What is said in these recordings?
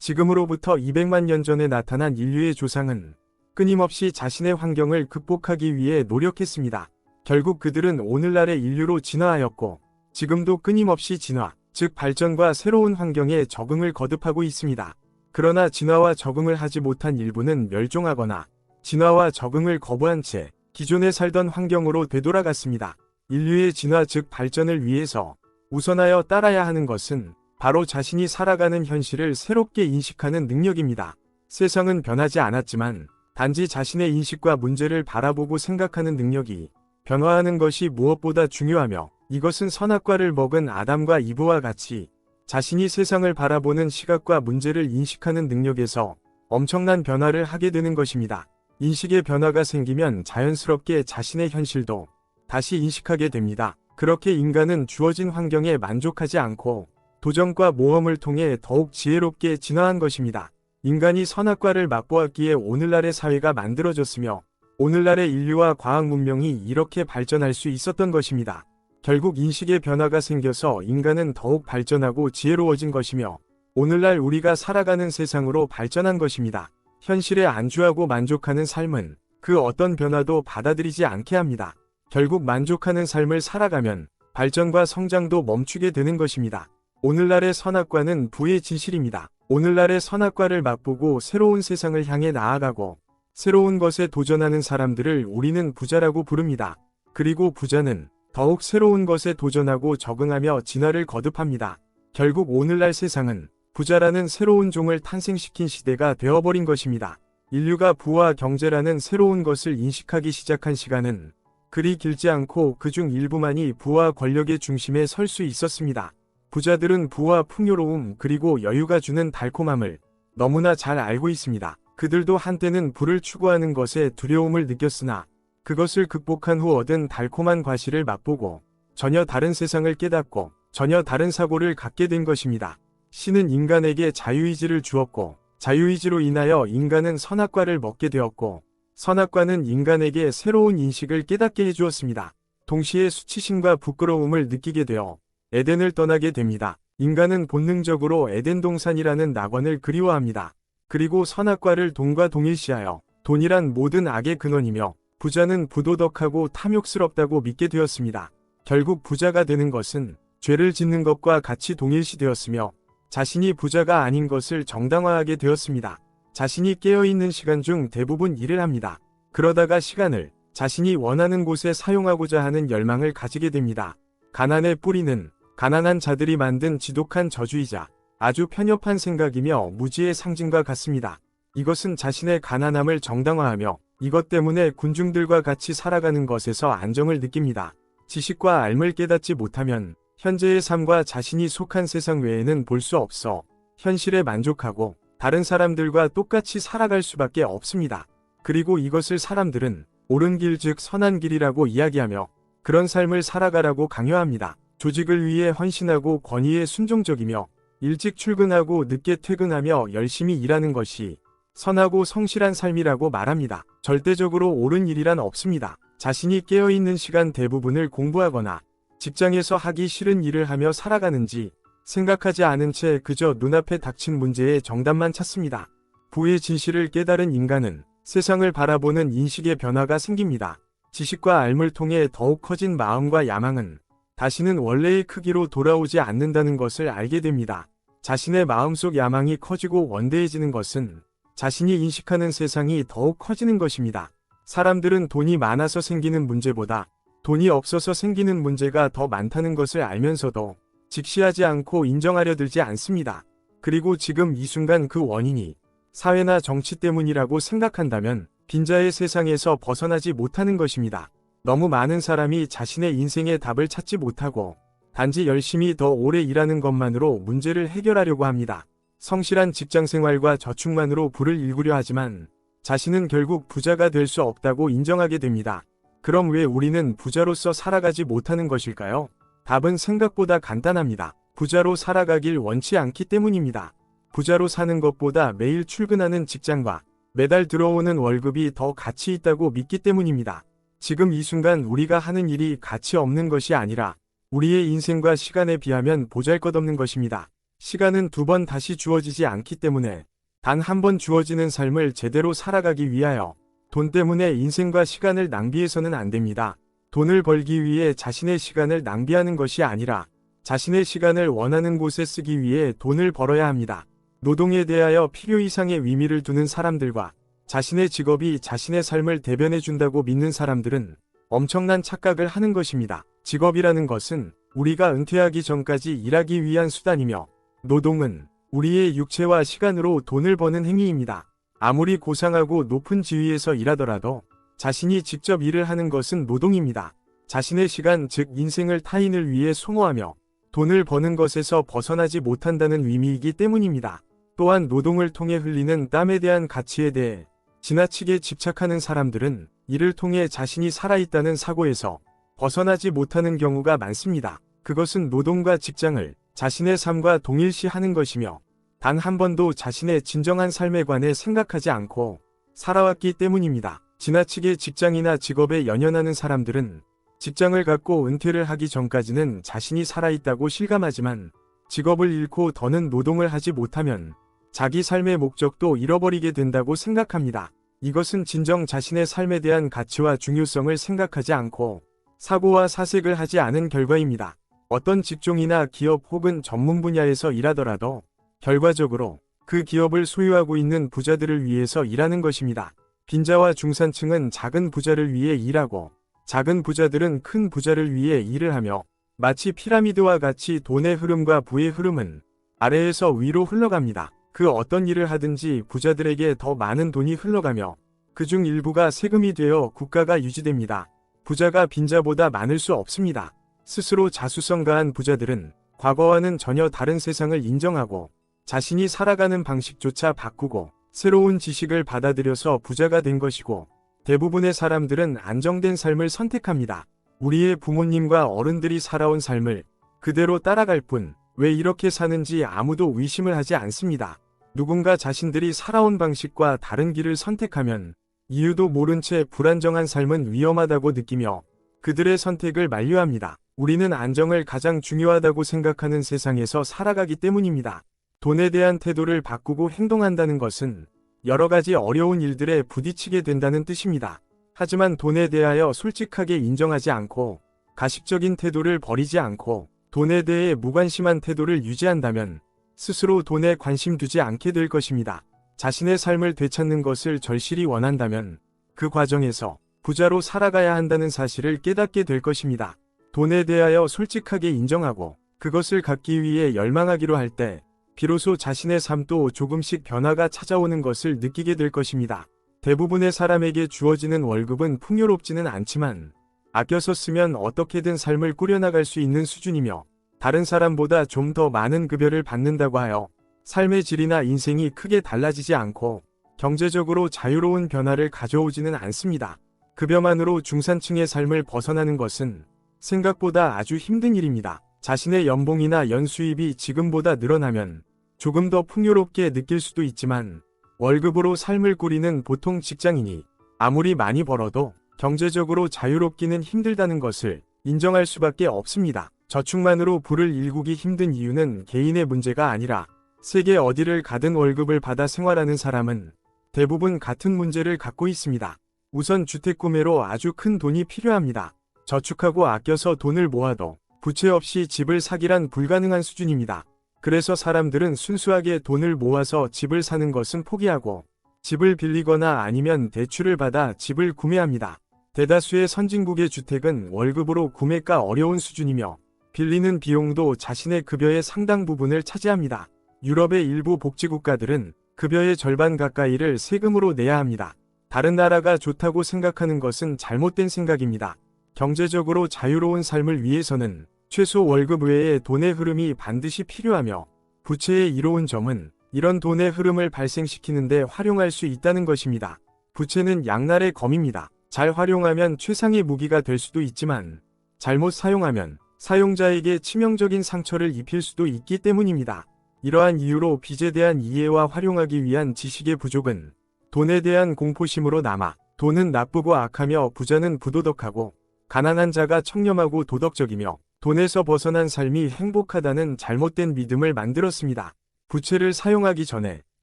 지금으로부터 200만 년 전에 나타난 인류의 조상은 끊임없이 자신의 환경을 극복하기 위해 노력했습니다. 결국 그들은 오늘날의 인류로 진화하였고 지금도 끊임없이 진화, 즉 발전과 새로운 환경에 적응을 거듭하고 있습니다. 그러나 진화와 적응을 하지 못한 일부는 멸종하거나 진화와 적응을 거부한 채 기존에 살던 환경으로 되돌아갔습니다. 인류의 진화 즉 발전을 위해서 우선하여 따라야 하는 것은 바로 자신이 살아가는 현실을 새롭게 인식하는 능력입니다. 세상은 변하지 않았지만 단지 자신의 인식과 문제를 바라보고 생각하는 능력이 변화하는 것이 무엇보다 중요하며 이것은 선악과를 먹은 아담과 이브와 같이 자신이 세상을 바라보는 시각과 문제를 인식하는 능력에서 엄청난 변화를 하게 되는 것입니다. 인식의 변화가 생기면 자연스럽게 자신의 현실도 다시 인식하게 됩니다. 그렇게 인간은 주어진 환경에 만족하지 않고 도전과 모험을 통해 더욱 지혜롭게 진화한 것입니다. 인간이 선악과를 맛보았기에 오늘날의 사회가 만들어졌으며 오늘날의 인류와 과학 문명이 이렇게 발전할 수 있었던 것입니다. 결국 인식의 변화가 생겨서 인간은 더욱 발전하고 지혜로워진 것이며 오늘날 우리가 살아가는 세상으로 발전한 것입니다. 현실에 안주하고 만족하는 삶은 그 어떤 변화도 받아들이지 않게 합니다. 결국 만족하는 삶을 살아가면 발전과 성장도 멈추게 되는 것입니다. 오늘날의 선악과는 부의 진실입니다. 오늘날의 선악과를 맛보고 새로운 세상을 향해 나아가고 새로운 것에 도전하는 사람들을 우리는 부자라고 부릅니다. 그리고 부자는 더욱 새로운 것에 도전하고 적응하며 진화를 거듭합니다. 결국 오늘날 세상은 부자라는 새로운 종을 탄생시킨 시대가 되어버린 것입니다. 인류가 부와 경제라는 새로운 것을 인식하기 시작한 시간은 그리 길지 않고 그중 일부만이 부와 권력의 중심에 설 수 있었습니다. 부자들은 부와 풍요로움 그리고 여유가 주는 달콤함을 너무나 잘 알고 있습니다. 그들도 한때는 부를 추구하는 것에 두려움을 느꼈으나 그것을 극복한 후 얻은 달콤한 과실을 맛보고 전혀 다른 세상을 깨닫고 전혀 다른 사고를 갖게 된 것입니다. 신은 인간에게 자유의지를 주었고 자유의지로 인하여 인간은 선악과를 먹게 되었고 선악과는 인간에게 새로운 인식을 깨닫게 해주었습니다. 동시에 수치심과 부끄러움을 느끼게 되어 에덴을 떠나게 됩니다. 인간은 본능적으로 에덴 동산이라는 낙원을 그리워합니다. 그리고 선악과를 돈과 동일시하여 돈이란 모든 악의 근원이며 부자는 부도덕하고 탐욕스럽다고 믿게 되었습니다. 결국 부자가 되는 것은 죄를 짓는 것과 같이 동일시되었으며 자신이 부자가 아닌 것을 정당화하게 되었습니다. 자신이 깨어있는 시간 중 대부분 일을 합니다. 그러다가 시간을 자신이 원하는 곳에 사용하고자 하는 열망을 가지게 됩니다. 가난의 뿌리는 가난한 자들이 만든 지독한 저주이자 아주 편협한 생각이며 무지의 상징과 같습니다. 이것은 자신의 가난함을 정당화하며 이것 때문에 군중들과 같이 살아가는 것에서 안정을 느낍니다. 지식과 알을 깨닫지 못하면 현재의 삶과 자신이 속한 세상 외에는 볼 수 없어 현실에 만족하고 다른 사람들과 똑같이 살아갈 수밖에 없습니다. 그리고 이것을 사람들은 옳은 길 즉 선한 길이라고 이야기하며 그런 삶을 살아가라고 강요합니다. 조직을 위해 헌신하고 권위에 순종적이며 일찍 출근하고 늦게 퇴근하며 열심히 일하는 것이 선하고 성실한 삶이라고 말합니다. 절대적으로 옳은 일이란 없습니다. 자신이 깨어있는 시간 대부분을 공부하거나 직장에서 하기 싫은 일을 하며 살아가는지 생각하지 않은 채 그저 눈앞에 닥친 문제의 정답만 찾습니다. 부의 진실을 깨달은 인간은 세상을 바라보는 인식의 변화가 생깁니다. 지식과 알을 통해 더욱 커진 마음과 야망은 다시는 원래의 크기로 돌아오지 않는다는 것을 알게 됩니다. 자신의 마음속 야망이 커지고 원대해지는 것은 자신이 인식하는 세상이 더욱 커지는 것입니다. 사람들은 돈이 많아서 생기는 문제보다 돈이 없어서 생기는 문제가 더 많다는 것을 알면서도 직시하지 않고 인정하려 들지 않습니다. 그리고 지금 이 순간 그 원인이 사회나 정치 때문이라고 생각한다면 빈자의 세상에서 벗어나지 못하는 것입니다. 너무 많은 사람이 자신의 인생의 답을 찾지 못하고 단지 열심히 더 오래 일하는 것만으로 문제를 해결하려고 합니다. 성실한 직장생활과 저축만으로 부를 일구려 하지만 자신은 결국 부자가 될 수 없다고 인정하게 됩니다. 그럼 왜 우리는 부자로서 살아가지 못하는 것일까요? 답은 생각보다 간단합니다. 부자로 살아가길 원치 않기 때문입니다. 부자로 사는 것보다 매일 출근하는 직장과 매달 들어오는 월급이 더 가치 있다고 믿기 때문입니다. 지금 이 순간 우리가 하는 일이 가치 없는 것이 아니라 우리의 인생과 시간에 비하면 보잘것없는 것입니다. 시간은 두 번 다시 주어지지 않기 때문에 단 한 번 주어지는 삶을 제대로 살아가기 위하여 돈 때문에 인생과 시간을 낭비해서는 안 됩니다. 돈을 벌기 위해 자신의 시간을 낭비하는 것이 아니라 자신의 시간을 원하는 곳에 쓰기 위해 돈을 벌어야 합니다. 노동에 대하여 필요 이상의 의미를 두는 사람들과 자신의 직업이 자신의 삶을 대변해 준다고 믿는 사람들은 엄청난 착각을 하는 것입니다. 직업이라는 것은 우리가 은퇴하기 전까지 일하기 위한 수단이며 노동은 우리의 육체와 시간으로 돈을 버는 행위입니다. 아무리 고상하고 높은 지위에서 일하더라도 자신이 직접 일을 하는 것은 노동입니다. 자신의 시간 즉 인생을 타인을 위해 소모하며 돈을 버는 것에서 벗어나지 못한다는 의미이기 때문입니다. 또한 노동을 통해 흘리는 땀에 대한 가치에 대해 지나치게 집착하는 사람들은 이를 통해 자신이 살아있다는 사고에서 벗어나지 못하는 경우가 많습니다. 그것은 노동과 직장을 자신의 삶과 동일시하는 것이며 단 한 번도 자신의 진정한 삶에 관해 생각하지 않고 살아왔기 때문입니다. 지나치게 직장이나 직업에 연연하는 사람들은 직장을 갖고 은퇴를 하기 전까지는 자신이 살아있다고 실감하지만 직업을 잃고 더는 노동을 하지 못하면 자기 삶의 목적도 잃어버리게 된다고 생각합니다. 이것은 진정 자신의 삶에 대한 가치와 중요성을 생각하지 않고 사고와 사색을 하지 않은 결과입니다. 어떤 직종이나 기업 혹은 전문 분야에서 일하더라도 결과적으로 그 기업을 소유하고 있는 부자들을 위해서 일하는 것입니다. 빈자와 중산층은 작은 부자를 위해 일하고 작은 부자들은 큰 부자를 위해 일을 하며 마치 피라미드와 같이 돈의 흐름과 부의 흐름은 아래에서 위로 흘러갑니다. 그 어떤 일을 하든지 부자들에게 더 많은 돈이 흘러가며 그중 일부가 세금이 되어 국가가 유지됩니다. 부자가 빈자보다 많을 수 없습니다. 스스로 자수성 가한 부자들은 과거와는 전혀 다른 세상을 인정하고 자신이 살아가는 방식조차 바꾸고 새로운 지식을 받아들여서 부자가 된 것이고 대부분의 사람들은 안정된 삶을 선택합니다. 우리의 부모님과 어른들이 살아온 삶을 그대로 따라갈 뿐 왜 이렇게 사는지 아무도 의심을 하지 않습니다. 누군가 자신들이 살아온 방식과 다른 길을 선택하면 이유도 모른 채 불안정한 삶은 위험하다고 느끼며 그들의 선택을 만류합니다. 우리는 안정을 가장 중요하다고 생각하는 세상에서 살아가기 때문입니다. 돈에 대한 태도를 바꾸고 행동한다는 것은 여러 가지 어려운 일들에 부딪히게 된다는 뜻입니다. 하지만 돈에 대하여 솔직하게 인정하지 않고 가식적인 태도를 버리지 않고 돈에 대해 무관심한 태도를 유지한다면 스스로 돈에 관심 두지 않게 될 것입니다. 자신의 삶을 되찾는 것을 절실히 원한다면 그 과정에서 부자로 살아가야 한다는 사실을 깨닫게 될 것입니다. 돈에 대하여 솔직하게 인정하고 그것을 갖기 위해 열망하기로 할 때 비로소 자신의 삶도 조금씩 변화가 찾아오는 것을 느끼게 될 것입니다. 대부분의 사람에게 주어지는 월급은 풍요롭지는 않지만 아껴서 쓰면 어떻게든 삶을 꾸려나갈 수 있는 수준이며 다른 사람보다 좀 더 많은 급여를 받는다고 하여 삶의 질이나 인생이 크게 달라지지 않고 경제적으로 자유로운 변화를 가져오지는 않습니다. 급여만으로 중산층의 삶을 벗어나는 것은 생각보다 아주 힘든 일입니다. 자신의 연봉이나 연수입이 지금보다 늘어나면 조금 더 풍요롭게 느낄 수도 있지만 월급으로 삶을 꾸리는 보통 직장인이 아무리 많이 벌어도 경제적으로 자유롭기는 힘들다는 것을 인정할 수밖에 없습니다. 저축만으로 부를 일구기 힘든 이유는 개인의 문제가 아니라 세계 어디를 가든 월급을 받아 생활하는 사람은 대부분 같은 문제를 갖고 있습니다. 우선 주택 구매로 아주 큰 돈이 필요합니다. 저축하고 아껴서 돈을 모아도 부채 없이 집을 사기란 불가능한 수준입니다. 그래서 사람들은 순수하게 돈을 모아서 집을 사는 것은 포기하고 집을 빌리거나 아니면 대출을 받아 집을 구매합니다. 대다수의 선진국의 주택은 월급으로 구매가 어려운 수준이며 빌리는 비용도 자신의 급여의 상당 부분을 차지합니다. 유럽의 일부 복지국가들은 급여의 절반 가까이를 세금으로 내야 합니다. 다른 나라가 좋다고 생각하는 것은 잘못된 생각입니다. 경제적으로 자유로운 삶을 위해서는 최소 월급 외에 돈의 흐름이 반드시 필요하며 부채의 이로운 점은 이런 돈의 흐름을 발생시키는 데 활용할 수 있다는 것입니다. 부채는 양날의 검입니다. 잘 활용하면 최상의 무기가 될 수도 있지만 잘못 사용하면 사용자에게 치명적인 상처를 입힐 수도 있기 때문입니다. 이러한 이유로 빚에 대한 이해와 활용하기 위한 지식의 부족은 돈에 대한 공포심으로 남아 돈은 나쁘고 악하며 부자는 부도덕하고 가난한 자가 청렴하고 도덕적이며 돈에서 벗어난 삶이 행복하다는 잘못된 믿음을 만들었습니다. 부채를 사용하기 전에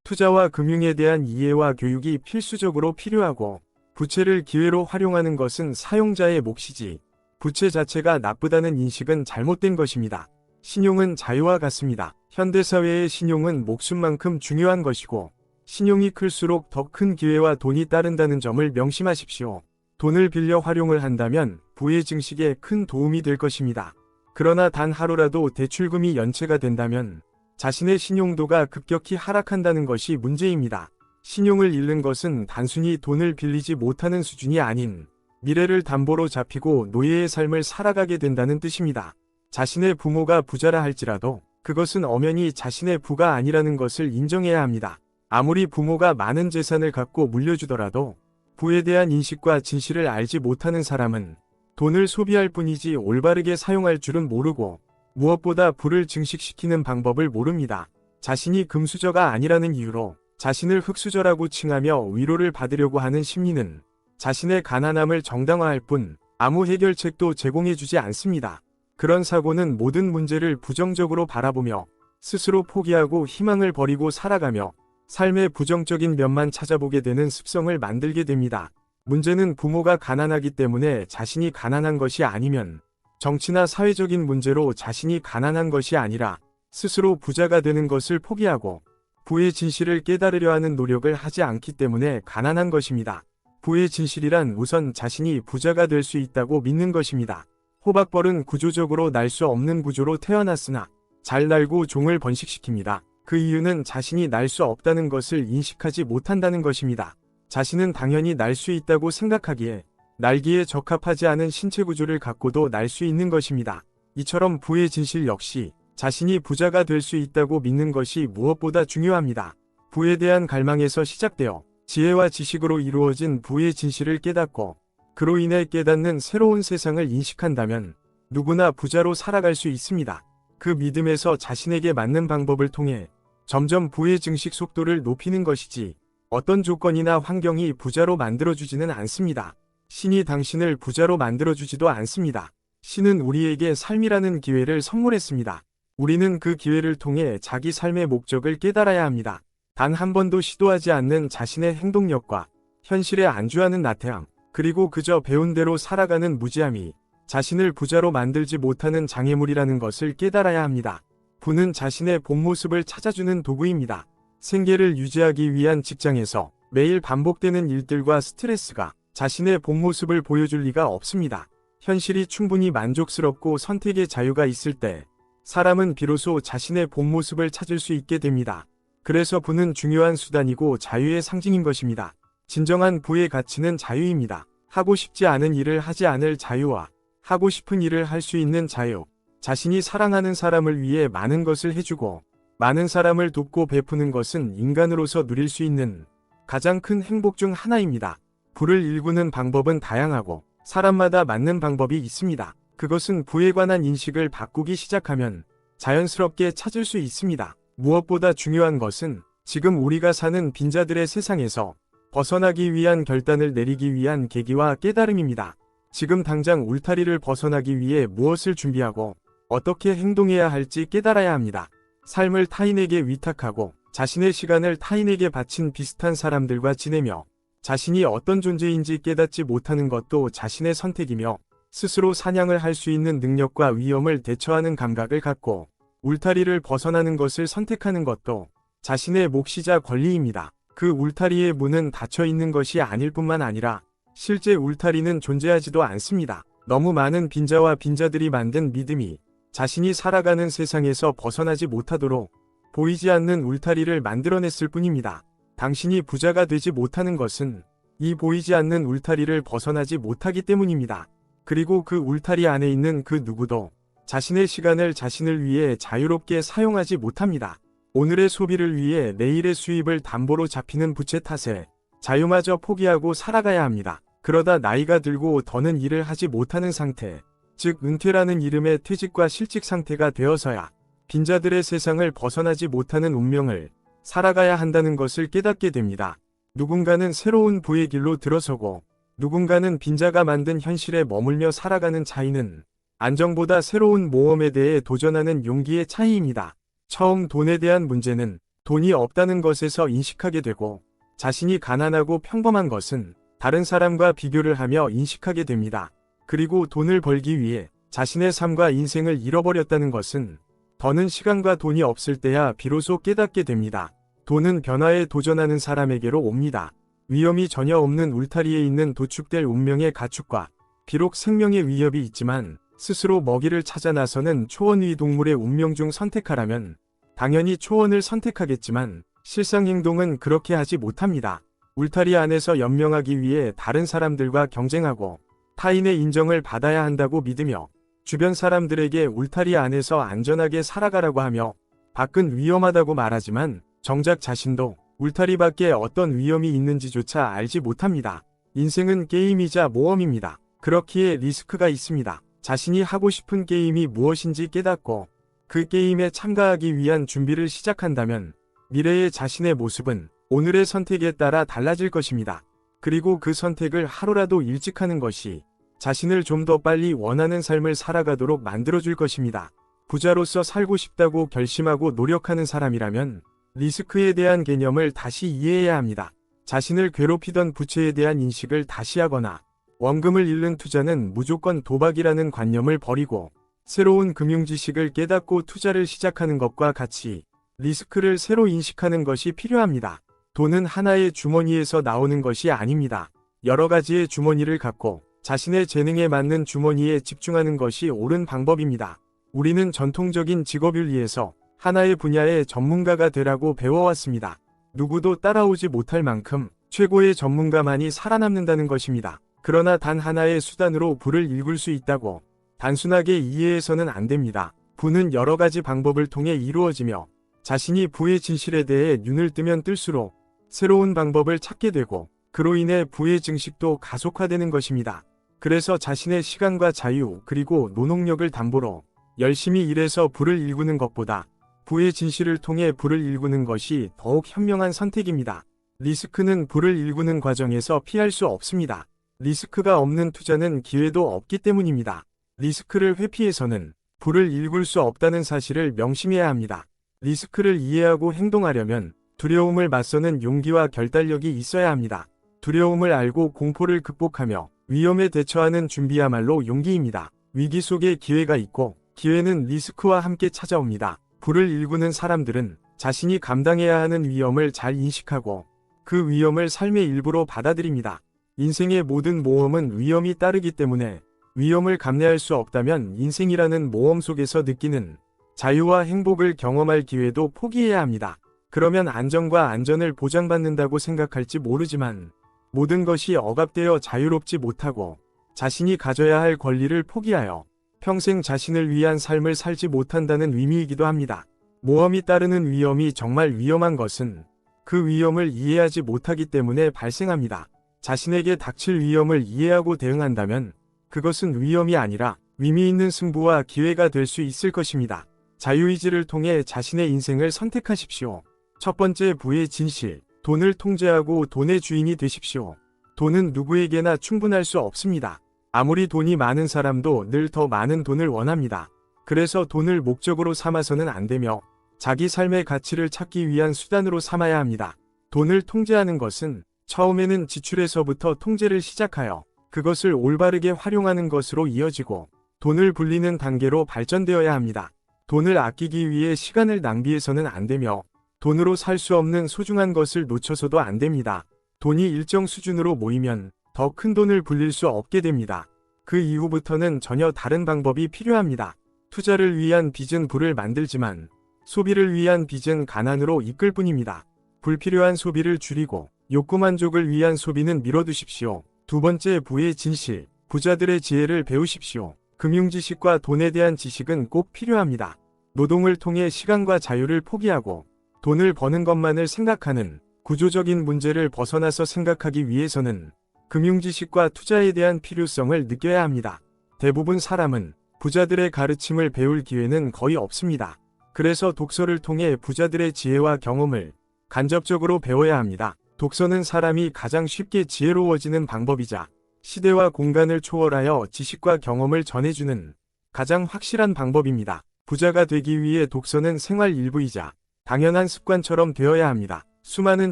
투자와 금융에 대한 이해와 교육이 필수적으로 필요하고, 부채를 기회로 활용하는 것은 사용자의 몫이지 부채 자체가 나쁘다는 인식은 잘못된 것입니다. 신용은 자유와 같습니다. 현대사회의 신용은 목숨만큼 중요한 것이고, 신용이 클수록 더 큰 기회와 돈이 따른다는 점을 명심하십시오. 돈을 빌려 활용을 한다면 부의 증식에 큰 도움이 될 것입니다. 그러나 단 하루라도 대출금이 연체가 된다면 자신의 신용도가 급격히 하락한다는 것이 문제입니다. 신용을 잃는 것은 단순히 돈을 빌리지 못하는 수준이 아닌 미래를 담보로 잡히고 노예의 삶을 살아가게 된다는 뜻입니다. 자신의 부모가 부자라 할지라도 그것은 엄연히 자신의 부가 아니라는 것을 인정해야 합니다. 아무리 부모가 많은 재산을 갖고 물려주더라도 부에 대한 인식과 진실을 알지 못하는 사람은 돈을 소비할 뿐이지 올바르게 사용할 줄은 모르고, 무엇보다 부를 증식시키는 방법을 모릅니다. 자신이 금수저가 아니라는 이유로 자신을 흙수저라고 칭하며 위로를 받으려고 하는 심리는 자신의 가난함을 정당화할 뿐 아무 해결책도 제공해주지 않습니다. 그런 사고는 모든 문제를 부정적으로 바라보며 스스로 포기하고 희망을 버리고 살아가며 삶의 부정적인 면만 찾아보게 되는 습성을 만들게 됩니다. 문제는 부모가 가난하기 때문에 자신이 가난한 것이 아니면 정치나 사회적인 문제로 자신이 가난한 것이 아니라 스스로 부자가 되는 것을 포기하고 부의 진실을 깨달으려 하는 노력을 하지 않기 때문에 가난한 것입니다. 부의 진실이란 우선 자신이 부자가 될 수 있다고 믿는 것입니다. 호박벌은 구조적으로 날 수 없는 구조로 태어났으나 잘 날고 종을 번식시킵니다. 그 이유는 자신이 날 수 없다는 것을 인식하지 못한다는 것입니다. 자신은 당연히 날 수 있다고 생각하기에 날기에 적합하지 않은 신체 구조를 갖고도 날 수 있는 것입니다. 이처럼 부의 진실 역시 자신이 부자가 될 수 있다고 믿는 것이 무엇보다 중요합니다. 부에 대한 갈망에서 시작되어 지혜와 지식으로 이루어진 부의 진실을 깨닫고 그로 인해 깨닫는 새로운 세상을 인식한다면 누구나 부자로 살아갈 수 있습니다. 그 믿음에서 자신에게 맞는 방법을 통해 점점 부의 증식 속도를 높이는 것이지 어떤 조건이나 환경이 부자로 만들어주지는 않습니다. 신이 당신을 부자로 만들어주지도 않습니다. 신은 우리에게 삶이라는 기회를 선물했습니다. 우리는 그 기회를 통해 자기 삶의 목적을 깨달아야 합니다. 단 한 번도 시도하지 않는 자신의 행동력과 현실에 안주하는 나태함, 그리고 그저 배운 대로 살아가는 무지함이 자신을 부자로 만들지 못하는 장애물이라는 것을 깨달아야 합니다. 부는 자신의 본 모습을 찾아주는 도구입니다. 생계를 유지하기 위한 직장에서 매일 반복되는 일들과 스트레스가 자신의 본 모습을 보여줄 리가 없습니다. 현실이 충분히 만족스럽고 선택의 자유가 있을 때 사람은 비로소 자신의 본 모습을 찾을 수 있게 됩니다. 그래서 부는 중요한 수단이고 자유의 상징인 것입니다. 진정한 부의 가치는 자유입니다. 하고 싶지 않은 일을 하지 않을 자유와 하고 싶은 일을 할 수 있는 자유, 자신이 사랑하는 사람을 위해 많은 것을 해주고 많은 사람을 돕고 베푸는 것은 인간으로서 누릴 수 있는 가장 큰 행복 중 하나입니다. 부를 일구는 방법은 다양하고 사람마다 맞는 방법이 있습니다. 그것은 부에 관한 인식을 바꾸기 시작하면 자연스럽게 찾을 수 있습니다. 무엇보다 중요한 것은 지금 우리가 사는 빈자들의 세상에서 벗어나기 위한 결단을 내리기 위한 계기와 깨달음입니다. 지금 당장 울타리를 벗어나기 위해 무엇을 준비하고 어떻게 행동해야 할지 깨달아야 합니다. 삶을 타인에게 위탁하고 자신의 시간을 타인에게 바친 비슷한 사람들과 지내며 자신이 어떤 존재인지 깨닫지 못하는 것도 자신의 선택이며 스스로 사냥을 할 수 있는 능력과 위험을 대처하는 감각을 갖고 울타리를 벗어나는 것을 선택하는 것도 자신의 몫이자 권리입니다. 그 울타리의 문은 닫혀 있는 것이 아닐 뿐만 아니라 실제 울타리는 존재하지도 않습니다. 너무 많은 빈자와 빈자들이 만든 믿음이 자신이 살아가는 세상에서 벗어나지 못하도록 보이지 않는 울타리를 만들어냈을 뿐입니다. 당신이 부자가 되지 못하는 것은 이 보이지 않는 울타리를 벗어나지 못하기 때문입니다. 그리고 그 울타리 안에 있는 그 누구도 자신의 시간을 자신을 위해 자유롭게 사용하지 못합니다. 오늘의 소비를 위해 내일의 수입을 담보로 잡히는 부채 탓에 자유마저 포기하고 살아가야 합니다. 그러다 나이가 들고 더는 일을 하지 못하는 상태, 즉 은퇴라는 이름의 퇴직과 실직 상태가 되어서야 빈자들의 세상을 벗어나지 못하는 운명을 살아가야 한다는 것을 깨닫게 됩니다. 누군가는 새로운 부의 길로 들어서고 누군가는 빈자가 만든 현실에 머물며 살아가는 차이는 안정보다 새로운 모험에 대해 도전하는 용기의 차이입니다. 처음 돈에 대한 문제는 돈이 없다는 것에서 인식하게 되고, 자신이 가난하고 평범한 것은 다른 사람과 비교를 하며 인식하게 됩니다. 그리고 돈을 벌기 위해 자신의 삶과 인생을 잃어버렸다는 것은 더는 시간과 돈이 없을 때야 비로소 깨닫게 됩니다. 돈은 변화에 도전하는 사람에게로 옵니다. 위험이 전혀 없는 울타리에 있는 도축될 운명의 가축과 비록 생명의 위협이 있지만 스스로 먹이를 찾아 나서는 초원위 동물의 운명 중 선택하라면 당연히 초원을 선택하겠지만 실상 행동은 그렇게 하지 못합니다. 울타리 안에서 연명하기 위해 다른 사람들과 경쟁하고 타인의 인정을 받아야 한다고 믿으며 주변 사람들에게 울타리 안에서 안전하게 살아가라고 하며 밖은 위험하다고 말하지만 정작 자신도 울타리 밖에 어떤 위험이 있는지조차 알지 못합니다. 인생은 게임이자 모험입니다. 그렇기에 리스크가 있습니다. 자신이 하고 싶은 게임이 무엇인지 깨닫고 그 게임에 참가하기 위한 준비를 시작한다면 미래의 자신의 모습은 오늘의 선택에 따라 달라질 것입니다. 그리고 그 선택을 하루라도 일찍 하는 것이 자신을 좀 더 빨리 원하는 삶을 살아가도록 만들어줄 것입니다. 부자로서 살고 싶다고 결심하고 노력하는 사람이라면 리스크에 대한 개념을 다시 이해해야 합니다. 자신을 괴롭히던 부채에 대한 인식을 다시 하거나 원금을 잃는 투자는 무조건 도박이라는 관념을 버리고 새로운 금융 지식을 깨닫고 투자를 시작하는 것과 같이 리스크를 새로 인식하는 것이 필요합니다. 돈은 하나의 주머니에서 나오는 것이 아닙니다. 여러 가지의 주머니를 갖고 자신의 재능에 맞는 주머니에 집중하는 것이 옳은 방법입니다. 우리는 전통적인 직업윤리에서 하나의 분야의 전문가가 되라고 배워왔습니다. 누구도 따라오지 못할 만큼 최고의 전문가만이 살아남는다는 것입니다. 그러나 단 하나의 수단으로 부를 읽을 수 있다고 단순하게 이해해서는 안 됩니다. 부는 여러 가지 방법을 통해 이루어지며 자신이 부의 진실에 대해 눈을 뜨면 뜰수록 새로운 방법을 찾게 되고 그로 인해 부의 증식도 가속화되는 것입니다. 그래서 자신의 시간과 자유 그리고 노동력을 담보로 열심히 일해서 부를 일구는 것보다 부의 진실을 통해 부를 일구는 것이 더욱 현명한 선택입니다. 리스크는 부를 일구는 과정에서 피할 수 없습니다. 리스크가 없는 투자는 기회도 없기 때문입니다. 리스크를 회피해서는 부를 일굴 수 없다는 사실을 명심해야 합니다. 리스크를 이해하고 행동하려면 두려움을 맞서는 용기와 결단력이 있어야 합니다. 두려움을 알고 공포를 극복하며 위험에 대처하는 준비야말로 용기입니다. 위기 속에 기회가 있고 기회는 리스크와 함께 찾아옵니다. 부를 일구는 사람들은 자신이 감당해야 하는 위험을 잘 인식하고 그 위험을 삶의 일부로 받아들입니다. 인생의 모든 모험은 위험이 따르기 때문에 위험을 감내할 수 없다면 인생이라는 모험 속에서 느끼는 자유와 행복을 경험할 기회도 포기해야 합니다. 그러면 안정과 안전을 보장받는다고 생각할지 모르지만 모든 것이 억압되어 자유롭지 못하고 자신이 가져야 할 권리를 포기하여 평생 자신을 위한 삶을 살지 못한다는 의미이기도 합니다. 모험이 따르는 위험이 정말 위험한 것은 그 위험을 이해하지 못하기 때문에 발생합니다. 자신에게 닥칠 위험을 이해하고 대응한다면 그것은 위험이 아니라 의미 있는 승부와 기회가 될 수 있을 것입니다. 자유의지를 통해 자신의 인생을 선택하십시오. 첫 번째, 부의 진실. 돈을 통제하고 돈의 주인이 되십시오. 돈은 누구에게나 충분할 수 없습니다. 아무리 돈이 많은 사람도 늘 더 많은 돈을 원합니다. 그래서 돈을 목적으로 삼아서는 안 되며 자기 삶의 가치를 찾기 위한 수단으로 삼아야 합니다. 돈을 통제하는 것은 처음에는 지출에서부터 통제를 시작하여 그것을 올바르게 활용하는 것으로 이어지고 돈을 불리는 단계로 발전되어야 합니다. 돈을 아끼기 위해 시간을 낭비해서는 안 되며 돈으로 살 수 없는 소중한 것을 놓쳐서도 안 됩니다. 돈이 일정 수준으로 모이면 더 큰 돈을 불릴 수 없게 됩니다. 그 이후부터는 전혀 다른 방법이 필요합니다. 투자를 위한 빚은 부를 만들지만 소비를 위한 빚은 가난으로 이끌 뿐입니다. 불필요한 소비를 줄이고 욕구 만족을 위한 소비는 미뤄두십시오. 두 번째, 부의 진실. 부자들의 지혜를 배우십시오. 금융 지식과 돈에 대한 지식은 꼭 필요합니다. 노동을 통해 시간과 자유를 포기하고 돈을 버는 것만을 생각하는 구조적인 문제를 벗어나서 생각하기 위해서는 금융 지식과 투자에 대한 필요성을 느껴야 합니다. 대부분 사람은 부자들의 가르침을 배울 기회는 거의 없습니다. 그래서 독서를 통해 부자들의 지혜와 경험을 간접적으로 배워야 합니다. 독서는 사람이 가장 쉽게 지혜로워지는 방법이자 시대와 공간을 초월하여 지식과 경험을 전해주는 가장 확실한 방법입니다. 부자가 되기 위해 독서는 생활 일부이자 당연한 습관처럼 되어야 합니다. 수많은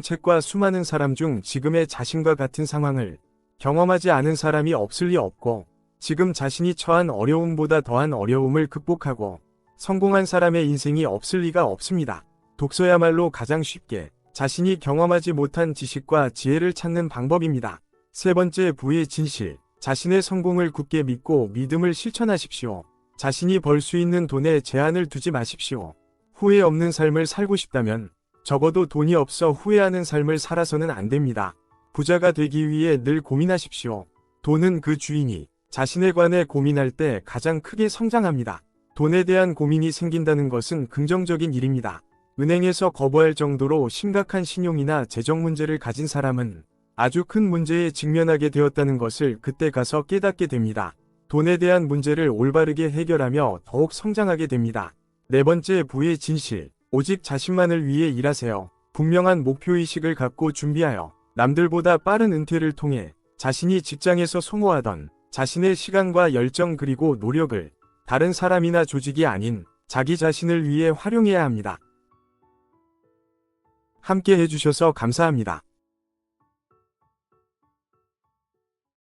책과 수많은 사람 중 지금의 자신과 같은 상황을 경험하지 않은 사람이 없을 리 없고, 지금 자신이 처한 어려움보다 더한 어려움을 극복하고 성공한 사람의 인생이 없을 리가 없습니다. 독서야말로 가장 쉽게 자신이 경험하지 못한 지식과 지혜를 찾는 방법입니다. 세 번째, 부의 진실. 자신의 성공을 굳게 믿고 믿음을 실천하십시오. 자신이 벌 수 있는 돈에 제한을 두지 마십시오. 후회 없는 삶을 살고 싶다면 적어도 돈이 없어 후회하는 삶을 살아서는 안 됩니다. 부자가 되기 위해 늘 고민하십시오. 돈은 그 주인이 자신에 관해 고민할 때 가장 크게 성장합니다. 돈에 대한 고민이 생긴다는 것은 긍정적인 일입니다. 은행에서 거부할 정도로 심각한 신용이나 재정 문제를 가진 사람은 아주 큰 문제에 직면하게 되었다는 것을 그때 가서 깨닫게 됩니다. 돈에 대한 문제를 올바르게 해결하며 더욱 성장하게 됩니다. 네 번째, 부의 진실. 오직 자신만을 위해 일하세요. 분명한 목표의식을 갖고 준비하여 남들보다 빠른 은퇴를 통해 자신이 직장에서 소모하던 자신의 시간과 열정 그리고 노력을 다른 사람이나 조직이 아닌 자기 자신을 위해 활용해야 합니다. 함께 해주셔서 감사합니다.